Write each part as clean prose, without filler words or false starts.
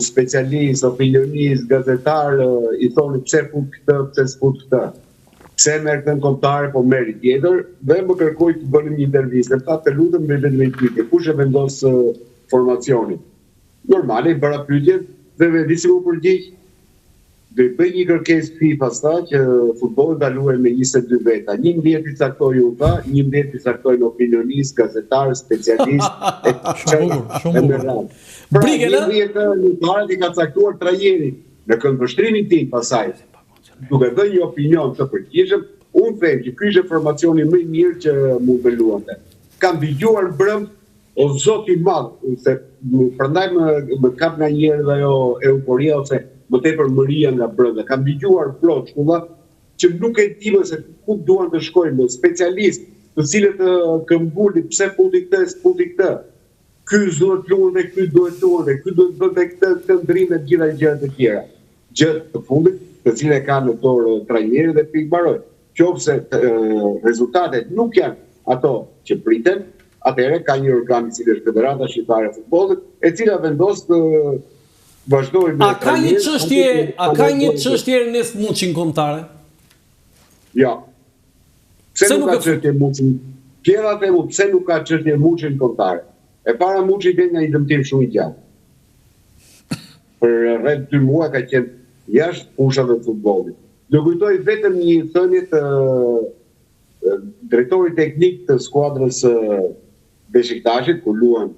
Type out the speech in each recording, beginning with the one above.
specialist, opinionist, gazetar, I thoni pse fut këtë, pse s'fut këtë. Pse merr këtë kombëtare, po merr tjetër, dhe më kërkoi të bënim një intervistë. Tha të lutem me vetëm një pyetje, kush e vendos formacionin? Normale, bëra pyetje dhe disi u përgjigj. Dhe bëj një kërkesë FIFA sta që futbolli ta luajë me 22 veta. 11 I caktoi UEFA, 11 I caktoi opinionist, gazetar, specialist. Shumë bukur. Brigela 10 lojtarët I ka caktuar trajneri në këndvështrimin tim pasaj. Duke dhënë një opinion të përgjithshëm, unë them që ky ishte formacioni më I mirë që mund të luante. Kam dëgjuar brëm o zoti I madh, se prandaj më kap nga njëherë dhe ajo euforia ose më tepër mëria nga brenda. Kam dëgjuar plot shkolla që nuk e di se ku duan të shkojnë, specialist, të cilët këmbuli pse futi këtë, s'futi këtë. Ky duhet luante, ky duhet luante, ky duhet bënte këtë ndrimë të gjitha gjërat e tjera. Gjë të fundit, të cilët e kanë në dorë trajneri dhe pikë mbaroi. Qofse rezultatet nuk janë ato që priten, atëherë ka një organ I cili është Federata Shqiptare e Futbollit, e cila vendos të vazhdojmë. A ka një çështje Ernest Muçin kombëtare? Ja. Pse nuk ka çështje Muçin? Pjera themu pse nuk ka çështje Muçin kombëtare. E para Muçi vjen nga një dëmtim shumë I gjatë. Për rreth 2 muaj ka qenë jashtë fushave të futbollit. Do kujtoj vetëm një thënie të drejtorit teknik të skuadrës Beşiktaşit, ku luan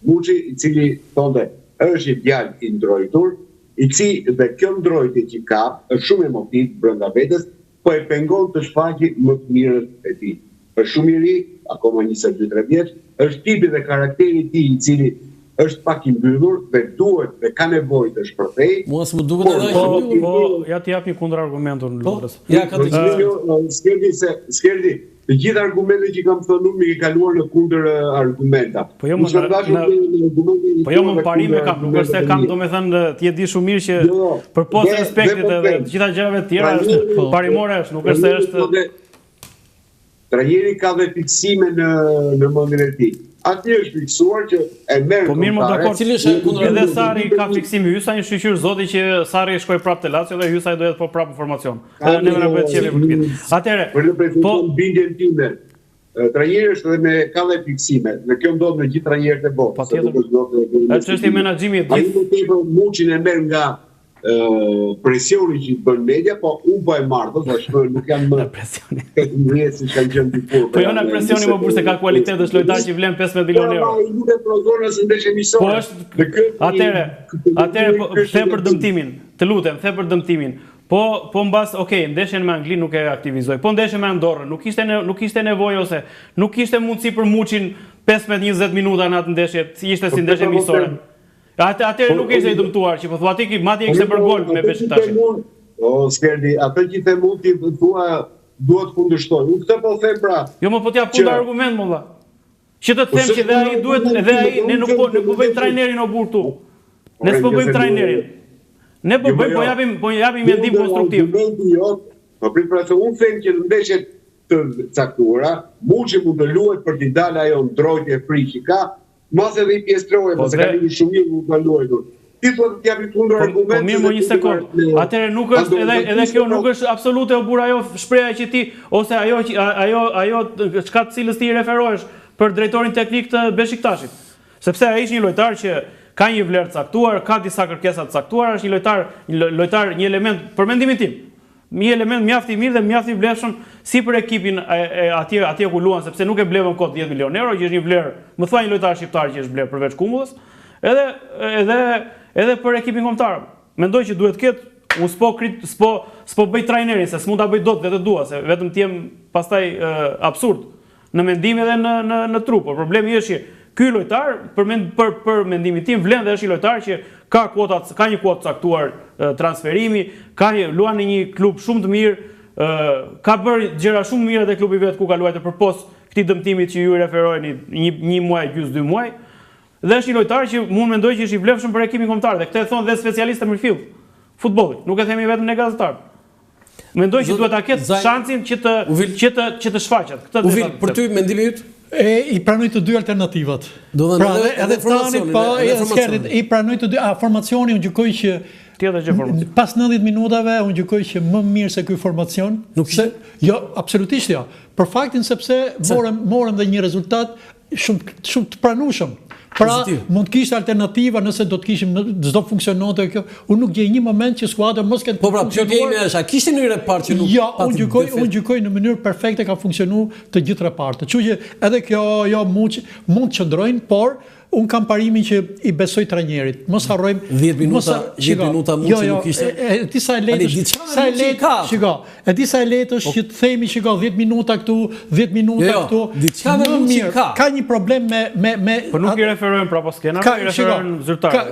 Muçi, I cili thonte është I djalë I ndrojtur, I cili dhe kjo ndrojtje që ka është shumë emotiv brenda vetes, po e pengon të shfaqë më të mirët e tij. Është shumë I ri, akoma 22-23 vjeç, është tipi dhe karakteri I tij I cili është pak I mbyllur dhe duhet dhe ka nevojë të shpërthej. Mua s'më duket edhe ai I mbyllur. Po, ja të jap një kundërargumentin Lutrës. Ja ka të gjithë. Skerdi, të gjithë argumentet që kam thënë unë I kaluar në kundër argumenta. Po jo më parime kam, nuk është se kam domethënë ti e di shumë mirë që përpos respektit edhe të gjitha gjërave të tjera është parimore është, nuk është se është trajneri ka dhe fiksime në mendjen e tij. Aty është fiksuar që e merr. Po mirë, më dakord. Edhe Sari ka fiksim Hysa, një shqyr zoti që Sari shkoi prapë te Lazio dhe Hysa do jetë po prapë në formacion. Edhe ne na bëhet çelë për këtë. Atëherë, po bindjen time. Trajneri është dhe ka dhe fiksime. Dhe kjo ndodh me gjithë trajnerët e botës. Patjetër. Është çështje menaxhimi Ai më tepër Muçin e merr nga presioni që I bën media, po unë po e marr, nuk janë më presioni. Si kanë qenë dikur. Po jo na presioni më burse ka kualitet, është lojtar që vlen 15 milionë euro. Ai nuk e prodhon as ndeshje emisore. Po është. Atëre po them për dëmtimin. Të lutem, them për dëmtimin. Po mbas, okay, ndeshjen me Anglinë nuk e aktivizoi. Po ndeshjen me Andorrën, nuk kishte nevojë ose nuk kishte mundësi për Muçin 15-20 minuta në atë ndeshje, ishte si ndeshje emisore. Atëherë nuk ishte I dëmtuar, që po thua ti madje ishte për gol me Beşiktaşin. O Skerdi, atë që the mund ti thua duhet kundërshtoj. Unë këtë po them pra. Jo më po t'jap kundër argument më valla. Që të them që dhe ai duhet edhe ai ne nuk po bëjmë trajnerin o burr tu. Ne s'po bëjmë trajnerin. Ne po bëjmë po japim mendim konstruktiv. Po prit pra se unë them që në ndeshjet të caktuara, Muçi mund të luhet për t'i dalë ajo ndrojtje frikë që ka. Mas edhe I pjesëtroje, po se ka një shumë mirë nuk ka luajtur. Ti thua të japi kundër argument. Po mirë, më një sekond. Atëherë nuk është edhe kjo nuk është absolute o burr ajo shpreha që ti ose ajo çka të cilës ti I referohesh për drejtorin teknik të Beşiktaşit. Sepse ai është një lojtar që ka një vlerë të caktuar, ka disa kërkesa të caktuara, është një lojtar, një element për mendimin tim. Një element mjaft I mirë dhe mjaft I vlefshëm si për ekipin atje ku luan, sepse nuk e blevën kot 10 milionë euro, që është një vlerë, më thua një lojtar shqiptar që është vlerë përveç kumbullës, edhe për ekipin kombëtar. Mendoj që duhet ketë, unë s'po bëj trajnerin, se s'mund ta bëj dot vetë dua, se vetëm të jem pastaj absurd në mendim edhe në trup. Por problemi është që ky lojtar për mendimin tim vlen dhe është një lojtar që ka një kuotë caktuar transferimi, luan në një klub shumë të mirë, ka bërë gjëra shumë mira te klubi vet ku ka luajtur përpos këtij dëmtimit që ju referoheni një muaj gjys 2 muaj. Dhe është një lojtar që mund mendoj që është I vlefshëm për ekipin kombëtar dhe këtë e thon dhe specialistë në midfield futbollit. Nuk e themi vetëm ne gazetarët. Mendoj që duhet ta ketë shansin që të shfaqet. Uvil, për ty mendimi yt? I pranoj të dy alternativat. Do të thënë edhe formacionin, I pranoj të dy, formacioni unë gjykoj që pas 90 minutave unë gjykoj që më mirë se ky formacion. Jo, absolutisht jo. Për faktin sepse morëm dhe një rezultat shumë të pranueshëm. Pra, mund të kishte alternativa nëse do të kishim çdo funksiononte kjo. Unë nuk gjej një moment që skuadra mos ketë. Po pra, pyetja ime është, a kishte një repart që nuk? Jo, unë gjykoj në mënyrë perfekte ka funksionuar të gjithë repartet. Kështu që edhe kjo mund të qëndrojnë, por unë kam parimin që I besoj trajnerit. Mos harrojmë 10 minuta mund që nuk ishte. Ti sa e lehtë është që të themi 10 minuta këtu, 10 minuta këtu. Më mirë. Ka një problem me Po nuk I referojmë pra pas skenave, I referojmë zyrtarëve.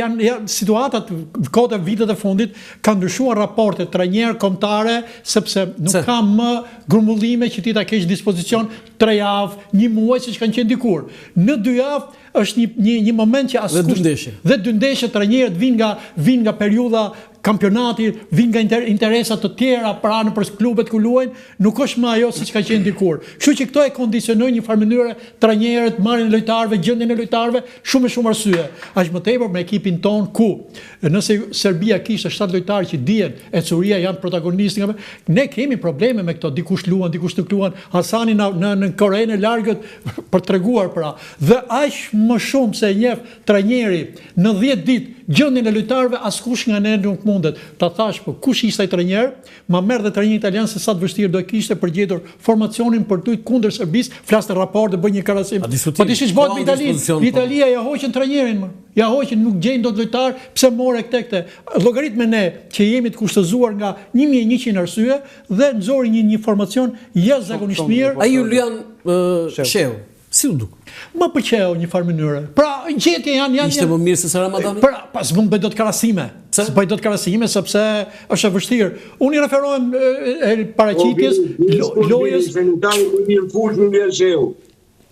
Janë situatat kohët e vitet e fundit kanë ndryshuar raportet trajner kombëtare sepse nuk ka më grumbullime që ti ta kesh dispozicion 3 javë, 1 muaj siç kanë qenë dikur. Në 2 javë është një moment që askush dhe dy ndeshje trajnerët vinë nga periudha kampionati, vinë nga interesat të tjera pra nëpër klubet ku luajnë, nuk është më ajo siç ka qenë dikur. Kështu që këto e kondicionojnë një farë mënyre trajnerët, marrjen e lojtarëve, gjendjen e lojtarëve, shumë arsye. Aq më tepër me ekipin ton ku nëse Serbia kishte 7 lojtarë që dihen, Ecuria janë protagonistë, ne kemi probleme me këto, dikush luan, dikush nuk luan, Hasani në Korenë e largët për treguar pra. Dhe aq më shumë se e njeh trajneri në 10 ditë gjendjen e lojtarëve, askush nga ne nuk mundet ta thash po kush ishte ai trajner, ma merr dhe trajneri italian se sa të vështirë do kishte për gjetur formacionin për tujt kundër Serbisë, flas të raport dhe bëj një krahasim. Po ti siç bëhet me Italinë. Italia ja hoqën trajnerin më. Ja hoqën, nuk gjejnë dot lojtar, pse more këte. Llogaritme ne që jemi të kushtëzuar nga 1100 arsye dhe nxori një formacion jashtëzakonisht mirë. Ai Julian Sheu, si u duk? Më pëlqeu një farë mënyre. Pra, gjetje janë ishte më mirë se sa Ramadani? Pra, pas mund bëj dot krahasime. Bëj dot krahasime sepse është e vështirë. Unë I referohem paraqitjes lojës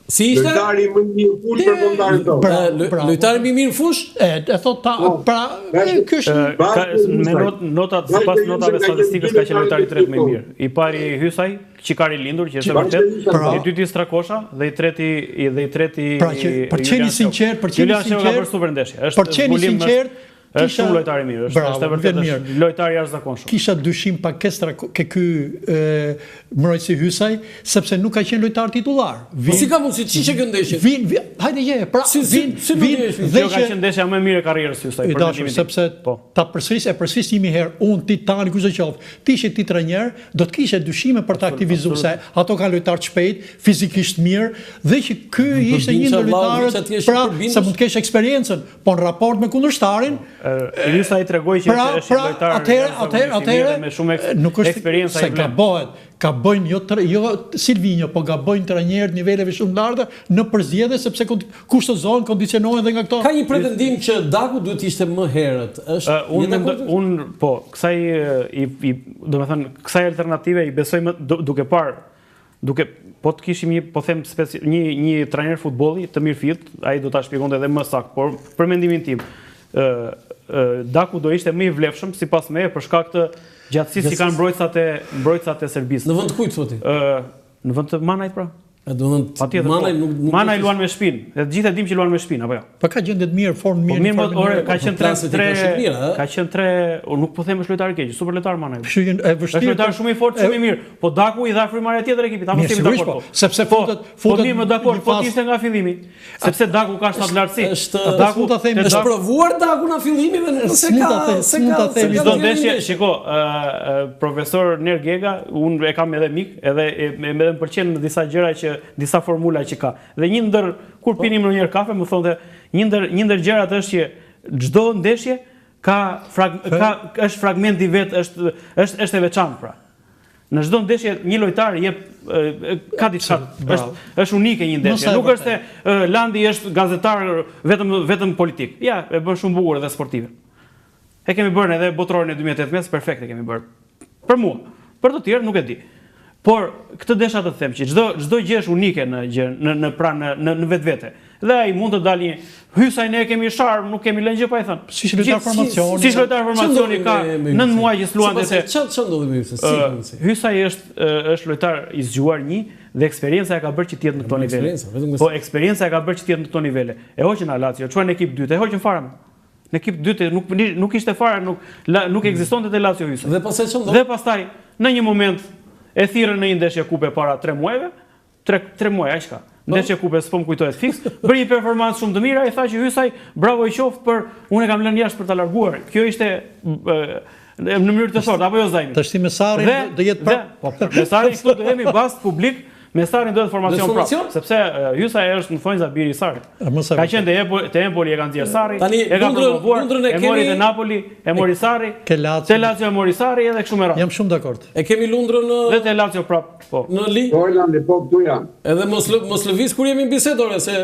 Si ishte? Lojtari më mirë fush për kombëtarët tonë. Lojtari më mirë fush? E thot ta, pra, ky është me notat sipas notave statistikës ka qenë lojtari I tretë më I mirë. I pari Hysaj, Qikari lindur, që është vërtet, I dyti Strakosha dhe I treti për qeni sinqert, Julian Sheu ka bërë super ndeshje. Është është shumë lojtar I mirë, është vërtet lojtar I jashtëzakonshëm. Kisha dyshim pakestra ke ky mbrojtësi Hysaj, sepse nuk ka qenë lojtar titullar. Si ka mundsi çiçë kjo ndeshje? Hajde je, pra dhe ka qenë ndeshja më e mirë e karrierës Hysaj për mendimin tim. Sepse ta përsëris një herë unë ti tani kush do qoftë. Ti ishe ti trajner, do të kishe dyshime për ta aktivizuar se ato kanë lojtar të shpejt, fizikisht mirë dhe që ky ishte një ndër lojtarët, pra sa mund të kesh eksperiencën, po në raport me kundërshtarin Hysaj I tregoi që është lojtar atëherë me shumë eksperiencë se gabojnë jo Silvinho, po gabojnë trajnerët niveleve shumë larta në përzgjedhje sepse kushtëzohen, kondicionohen dhe nga këto. Ka një pretendim që Daku duhet ishte më herët. Unë po, kësaj alternative I besoj më duke po të kishim një trajner futbolli të mirëfillt, ai do ta shpjegonte edhe më saktë, por për mendimin tim Daku do ishte më I vlefshëm sipas meje për shkak të gjatësisë që kanë mbrojtësat e Serbisë. Në vend të kujt thotë? Në vend të Manajt pra. Manaj luan me shpinë. Dhe të gjithë e dim që luan me shpinë, apo jo? Po ka gjendje të mirë, formë mirë. Ka qenë tre, nuk po them është lojtar I keq, super lojtar Manaj. Është lojtar shumë I fortë, shumë I mirë. Po Daku I dha frymëre tjetër ekipit, apo themi dakord. Sepse futet më dakord, po ishte nga fillimi. Sepse Daku ka shtat lartësi. Daku ta themi është provuar Daku në fillimi dhe se ka çdo ndeshje, shiko, profesor Nergega, unë e kam edhe mik, edhe më pëlqen disa gjëra që disa formula që ka. Dhe një ndër kur pinim në një kafe më thonte një ndër gjërat është që çdo ndeshje është fragment I vet, është e veçantë pra. Në çdo ndeshje një lojtar jep ka diçka, është unike një ndeshje. Nuk është se Landi është gazetar vetëm politik. Ja, e bën shumë bukur edhe sportive. E kemi bërë edhe botrorin e 2018, perfekt e kemi bërë. Për mua, për të tjerë nuk e di. Por këtë desha të them që çdo gjë është unike në vetvete. dhe ai mund të dalë një Hysaj ne kemi sharm, nuk kemi lënë gjë pa i thënë. Si lojtar formacioni. Si lojtar formacioni ka 9 muaj që s'luante se çfarë ndodhi me Hysaj? Hysaj është lojtar i zgjuar dhe eksperienca e ka bërë që të jetë në këto nivele. Po eksperienca e ka bërë që të jetë në këto nivele. E hoqën na Lazio, çuan në ekip dytë, e hoqën fare. Në ekip dytë nuk ishte fare, nuk ekzistonte te Lazio Hysaj. Dhe pastaj ç'ndodhi? Dhe pastaj në një moment e thirrën në një ndeshje kupe para 3 muajve, 3 muaj aq ka. Ndeshje kupe s'po më kujtohet fiks, bëri një performancë shumë të mirë, ai tha që Hysaj bravo i qoftë për unë e kam lënë jashtë për ta larguar. Kjo ishte në mënyrë të fortë apo jo Zajmi? Tash me Sarin do jetë me Sarin këtu do jemi bast publik. Me Sarin duhet formacion prapë, sepse Hysaj është në thonjza biri i Sarit. Ka qenë te Empoli e kanë dhënë Sari, e ka promovuar, e mori te Napoli, e mori Sari, te Lazio e mori Sari edhe kështu me radhë. Jam shumë dakord. E kemi Lundrën dhe te Lazio prapë, po. Në Li. Po Orlandi, po këtu jam. Edhe mos lëviz kur jemi në bisedë ore se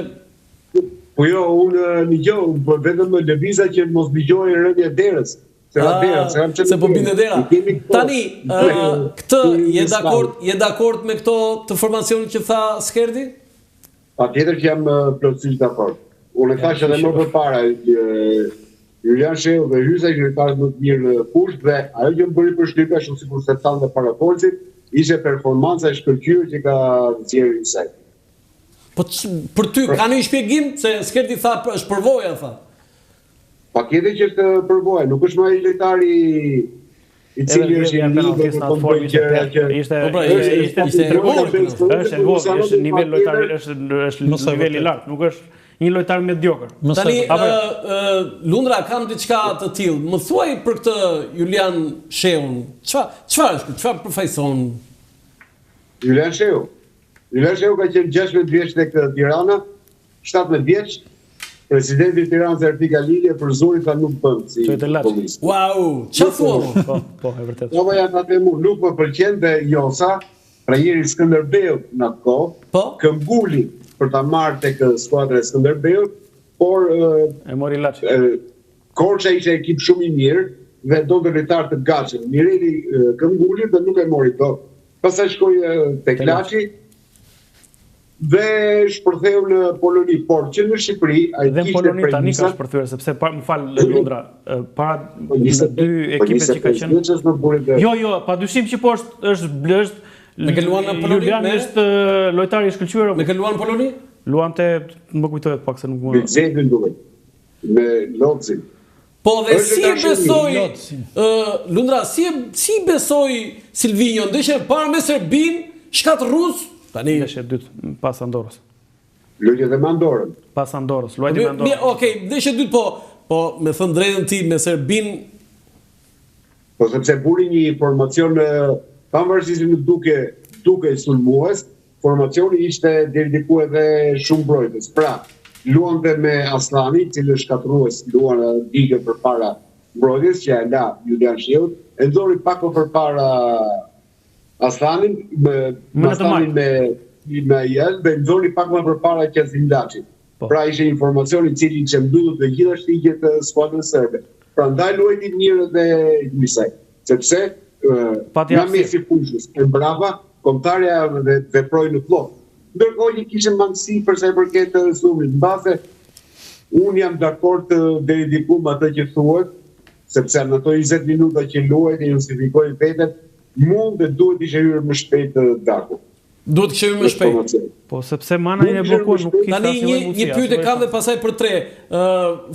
po jo, unë ligjoj, vetëm lëviza që mos dëgjoj rënje derës. Se po binde dera. Tani, këtë je dakord me këto të formacionit që tha Skerdi? Patjetër që jam plotësisht dakord. Unë thash edhe më përpara, Julian Sheu dhe Hysaj lojtarët më të mirë në fushë dhe ajo që më bëri përshtypje ashtu sikur se thanë dhe para polcit, ishte performanca e shkëlqyer që ka nxjerrë Hysaj. Po për ty ka një shpjegim se Skerdi tha është përvoja tha. Patjetër që është përvoja, nuk është më ai lojtari i cili është është nivel lojtar, është nivel i lartë, nuk është një lojtar mediokër. Tani Lundra kam diçka të tillë. Më thuaj për këtë Julian Sheun. Çfarë është? Çfarë përfaqëson? Julian Sheu. Julian Sheu ka qenë 16 vjeç tek Tirana, 17 vjeç. Presidenti i Tiranës Ertika Lilje për zorin tha nuk bën si futbollist. Wow, çfarë thua? Po, e vërtet. Po ja ta them unë, nuk më pëlqente Josa, trajneri Skënderbeut në atë kohë, këmbuli për ta marrë tek skuadra e Skënderbeut, por e mori Laçi. Korça ishte ekip shumë i mirë dhe donte lojtar të gatshëm. Mireli këmbuli dhe nuk e mori dot. Pastaj shkoi tek Laçi. Dhe shpërtheu në Poloni, por që në Shqipëri ai kishte dhe në Poloni tani ka shpërthyer sepse më fal Lundra para dy ekipet që ka qenë. Jo, padyshim që po është me ke luan në Poloni, është lojtar i shkëlqyer. Me ke luan në Poloni? Luante, më kujtohet pak se nuk më. Me Zedin duhet. Me Lozin. Po dhe si besoi Lundra, si besoi Silvinho, ndeshje parë me Serbin, shkat rus. Tani ndeshje dytë pas Andorrës. Luajti edhe me Andorrën. Pas Andorrës, luajti me Andorrën. Okej, ndeshje dytë po me thënë drejtën ti me Serbin. Po sepse buri një informacion pavarësisht nuk duke sulmues, formacioni ishte deri diku edhe shumë mbrojtës. Pra, luante me Aslani, i cili është shkatrues, luan digë përpara mbrojtjes që e la Julian Sheut, e nxori pak më përpara Aslanin me Jelbe, nxori pak më përpara Qezin Laçit. Pra ishte informacion i cili që mbyllet dhe gjitha shtigjet të skuadrës serbe. Prandaj luajti mirë dhe Hysaj, sepse nga mesi fushës e brava, kombëtarja veproi në plot. Ndërkohë që kishte mangësi për sa i përket sulmit. Mbase unë jam dakord deri diku me atë që thuhet, sepse në ato 20 minuta që luajti justifikoi veten, mund dhe duhet ishte hyrë më shpejt Daku. Duhet kishte hyrë më shpejt. Po sepse Manaj e bllokuar nuk kishte asnjë mundësi. Një pyetje kam dhe pasaj për tre.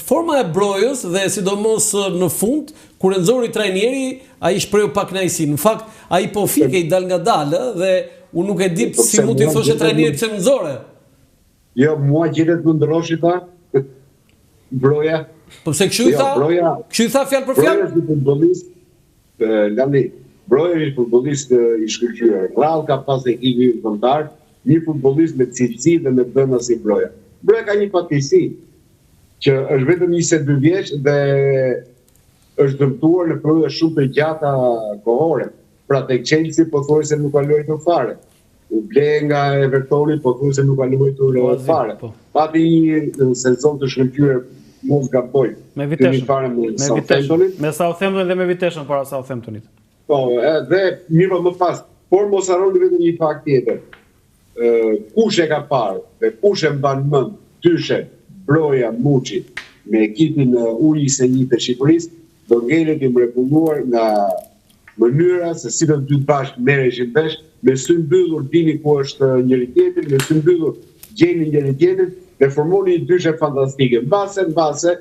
Forma e Brojës dhe sidomos në fund kur e nxori trajneri, ai shprehu pak kënaqësi. Në fakt, ai po fikej dal nga dalë dhe unë nuk e di si mund t'i thoshte trajneri pse më nxore. Jo, mua gjetet më ndroshi ta Broja. Po pse kështu i tha? Kështu i tha fjalë për fjalë? Broja është futbollist, Landi. Broja është futbollist i shkëlqyer. Rall ka pas ekipi kombëtar, një futbollist me cilësi dhe me dhëna si Broja. Broja ka një fatkeqësi që është vetëm 22 vjeç dhe është dëmtuar në periudha shumë të gjata kohore. Pra tek Chelsea pothuajse nuk ka luajtur fare. U ble nga Evertoni pothuajse nuk ka luajtur fare. Pati një sezon të shkëlqyer mos gaboj. Me Viteshën. Me Southampton dhe me Viteshën para Southamptonit. Po, dhe mirë më pas, por mos harroni vetëm një fakt tjetër. Kush e ka parë dhe kush e mban mend dyshe Broja Muçi me ekipin U21 të Shqipërisë do ngelet i mrekulluar nga mënyra se si të dy bashkë merreshin vesh, me sy mbyllur dini ku është njëri tjetri, me sy mbyllur gjeni njëri tjetrin dhe formoni një dyshe fantastike. Mbase